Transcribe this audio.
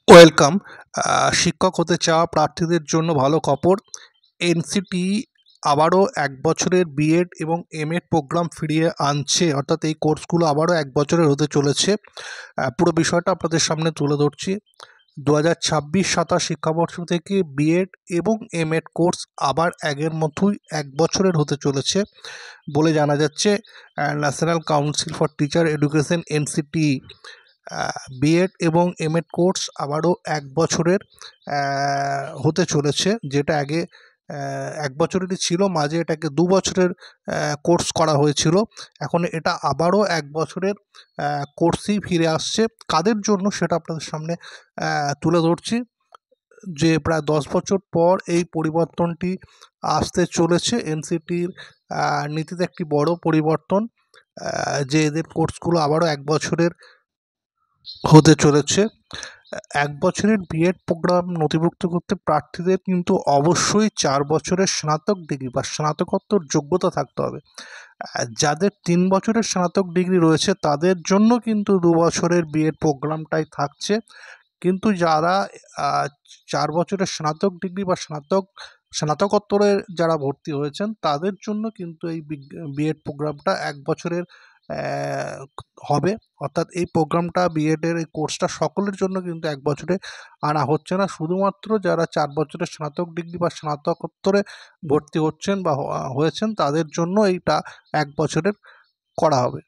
Welcome. শিক্ষক হতে চাওয়া প্রার্থীদের জন্য ভালো খবর। এনসিটিই আবারও ১ বছরের বিএড এবং এমএড প্রোগ্রাম ফিরিয়ে আনছে, অর্থাৎ এই কোর্সগুলো আবারও ১ বছরের হতে চলেছে। পুরো বিষয়টা আপনাদের সামনে তুলে ধরছি। ২০২৬-২৭ শিক্ষাবর্ষ থেকে বিএড এবং এমএড কোর্স আবার আগের মতোই ১ বছরের হতে চলেছে বলে জানা যাচ্ছে। National council for teacher education NCTE BEd এবং এমএড কোর্স আবারও ১ বছরের হতে চলেছে, যেটা আগে ১ বছরেরই ছিল, মাঝে এটাকে ২ বছরের কোর্স করা হয়েছিল। এখন এটা আবারও ১ বছরের কোর্সই ফিরে আসছে। কাদের জন্য সেটা আপনাদের সামনে তুলে ধরছি, যে প্রায় ১০ বছর পর এই পরিবর্তনটি আসতে চলেছে। এনসিটির নীতিতে একটি বড় পরিবর্তন, যে এদের কোর্সগুলো আবারও ১ বছরের হতে চলেছে। ১ বছরের বিএড প্রোগ্রাম নথিভুক্ত করতে প্রার্থীদের কিন্তু অবশ্যই ৪ বছরের স্নাতক ডিগ্রি বা স্নাতকোত্তর যোগ্যতা থাকতে হবে। যাদের ৩ বছরের স্নাতক ডিগ্রি রয়েছে তাদের জন্য কিন্তু ২ বছরের বিএড প্রোগ্রামটাই থাকছে। কিন্তু যারা ৪ বছরের স্নাতক ডিগ্রি বা স্নাতকোত্তরে যারা ভর্তি হয়েছেন তাদের জন্য কিন্তু এই বিএড প্রোগ্রামটা ১ বছরের হবে। অর্থাৎ এই প্রোগ্রামটা, বিএডের এই কোর্সটা সকলের জন্য কিন্তু ১ বছরে আনা হচ্ছে না। শুধুমাত্র যারা ৪ বছরের স্নাতক ডিগ্রি বা স্নাতকোত্তরে ভর্তি হচ্ছেন বা হয়েছেন তাদের জন্য এইটা ১ বছরের করা হবে।